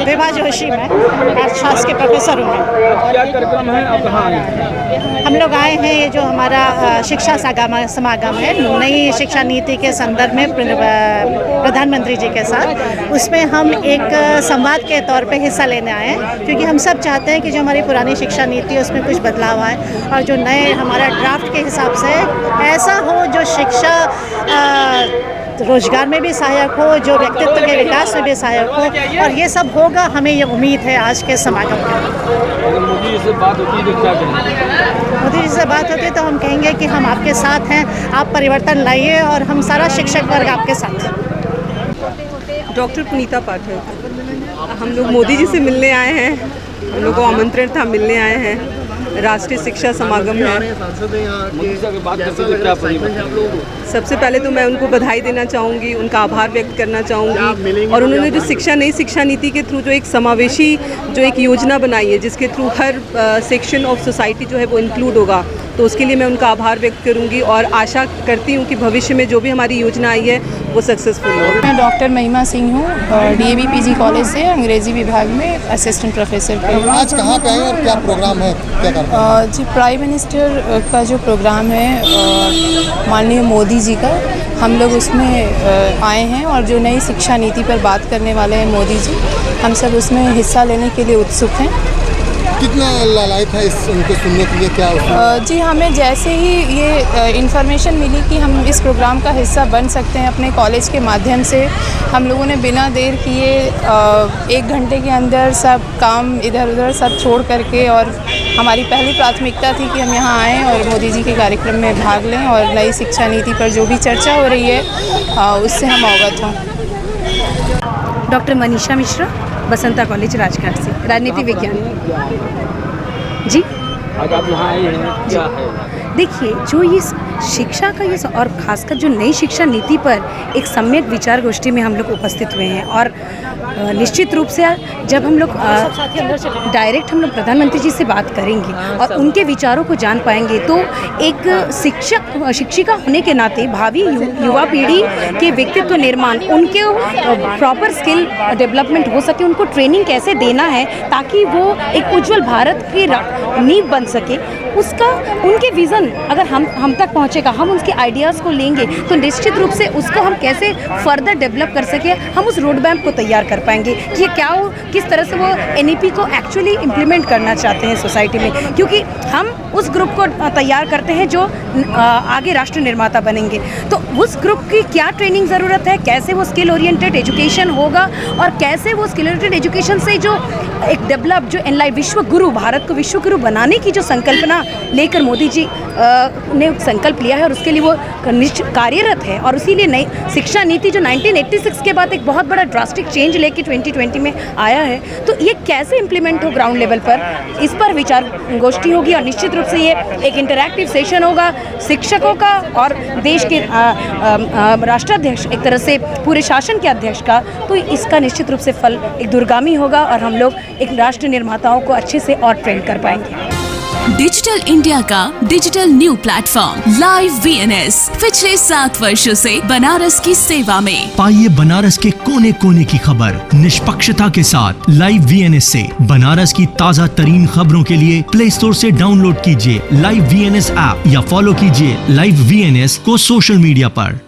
विभा जोशी मैं अर्थशास्त्र के प्रोफेसर हूँ। क्या कार्यक्रम है, आप कहाँ आए हैं? हम लोग आए हैं, ये जो हमारा शिक्षा समागम है नई शिक्षा नीति के संदर्भ में प्रधानमंत्री जी के साथ, उसमें हम एक संवाद के तौर पे हिस्सा लेने आए हैं, क्योंकि हम सब चाहते हैं कि जो हमारी पुरानी शिक्षा नीति है उसमें कुछ बदलाव आए और जो नए हमारा ड्राफ्ट के हिसाब से ऐसा हो जो शिक्षा रोजगार में भी सहायक हो, जो व्यक्तित्व के विकास में भी सहायक हो, और ये सब होगा, हमें ये उम्मीद है आज के समागम में। अगर मोदी जी से बात होती है तो क्या करेंगे? मोदी जी से बात होती है तो हम कहेंगे कि हम आपके साथ हैं, आप परिवर्तन लाइए और हम सारा शिक्षक वर्ग आपके साथ हैं। डॉक्टर पुनीता पाठक, हम लोग मोदी जी से मिलने आए हैं, हम लोग को आमंत्रण था, मिलने आए हैं। राष्ट्रीय शिक्षा समागम है। मोदी से बात करते तो क्या सबसे पहले तो मैं उनको बधाई देना चाहूँगी, उनका आभार व्यक्त करना चाहूँगी, और उन्होंने जो नई शिक्षा नीति के थ्रू जो एक समावेशी जो एक योजना बनाई है, जिसके through her section of society जो है वो इंक्लूड होगा, तो उसके लिए मैं उनका आभार व्यक्त करूँगी और आशा करती हूँ कि भविष्य में जो भी हमारी योजना आई है वो सक्सेसफुल हो। मैं डॉक्टर महिमा सिंह हूँ, DAV PG कॉलेज से अंग्रेजी विभाग में असिस्टेंट प्रोफेसर पे। आज कहाँ पे आए और क्या प्रोग्राम है, क्या कर रहे हैं? जी, प्राइम मिनिस्टर का जो प्रोग्राम है माननीय मोदी जी का, हम लोग उसमें आए हैं और जो नई शिक्षा नीति पर बात करने वाले हैं मोदी जी, हम सब उसमें हिस्सा लेने के लिए उत्सुक हैं। कितना लालायित है उनको सुनने के लिए, क्या जी, हमें जैसे ही ये इन्फॉर्मेशन मिली कि हम इस प्रोग्राम का हिस्सा बन सकते हैं अपने कॉलेज के माध्यम से, हम लोगों ने बिना देर किए 1 घंटे के अंदर सब काम इधर उधर सब छोड़ करके, और हमारी पहली प्राथमिकता थी कि हम यहाँ आएँ और मोदी जी के कार्यक्रम में भाग लें और नई शिक्षा नीति पर जो भी चर्चा हो रही है उससे हम अवगत हों। डॉक्टर मनीषा मिश्रा, बसंता कॉलेज राजघाट से, राजनीति विज्ञान। जी, आज आप यहाँ आए हैं, क्या है? देखिए, जो ये शिक्षा का ये और खासकर जो नई शिक्षा नीति पर एक सम्यक विचार गोष्ठी में हम लोग उपस्थित हुए हैं, और निश्चित रूप से जब हम लोग डायरेक्ट हम लोग प्रधानमंत्री जी से बात करेंगे और उनके विचारों को जान पाएंगे, तो एक शिक्षिका होने के नाते भावी युवा पीढ़ी के व्यक्तित्व निर्माण, उनके प्रॉपर स्किल डेवलपमेंट हो सके, उनको ट्रेनिंग कैसे देना है ताकि वो एक उज्जवल भारत की नींव बन सके, उसका उनके विज़न अगर हम तक पहुँचेगा, हम उसके आइडियाज़ को लेंगे तो निश्चित रूप से उसको हम कैसे फर्दर डेवलप कर सके, हम उस रोड मैप को तैयार कर पाएंगे कि ये क्या हो, किस तरह से वो NEP को एक्चुअली इम्प्लीमेंट करना चाहते हैं सोसाइटी में, क्योंकि हम उस ग्रुप को तैयार करते हैं जो आगे राष्ट्र निर्माता बनेंगे। तो उस ग्रुप की क्या ट्रेनिंग ज़रूरत है, कैसे वो स्किल ओरिएंटेड एजुकेशन होगा, और कैसे वो स्किल ओरिएंटेड एजुकेशन से जो एक डेवलप जो एनलाइट विश्व गुरु, भारत को विश्व गुरु बनाने की जो संकल्पना लेकर मोदी जी ने संकल्प लिया है, और उसके लिए वो कार्यरत है, और इसीलिए नई शिक्षा नीति जो 1986 के बाद एक बहुत बड़ा ड्रास्टिक चेंज लेके 2020 में आया है, तो ये कैसे इम्प्लीमेंट हो ग्राउंड लेवल पर, इस पर विचार गोष्ठी होगी। और निश्चित रूप से ये एक इंटरैक्टिव सेशन होगा शिक्षकों का और देश के राष्ट्राध्यक्ष, एक तरह से पूरे शासन के अध्यक्ष का, तो इसका निश्चित रूप से फल एक दूरगामी होगा और हम लोग एक राष्ट्र निर्माताओं को अच्छे से और ट्रेन कर पाएंगे। डिजिटल इंडिया का digital new platform live VNS पिछले 7 वर्षों से बनारस की सेवा में। पाइए बनारस के कोने कोने की खबर निष्पक्षता के साथ। लाइव VNS से बनारस की ताज़ा तरीन खबरों के लिए प्ले स्टोर से डाउनलोड कीजिए लाइव VNS ऐप या फॉलो कीजिए लाइव VNS को सोशल मीडिया पर।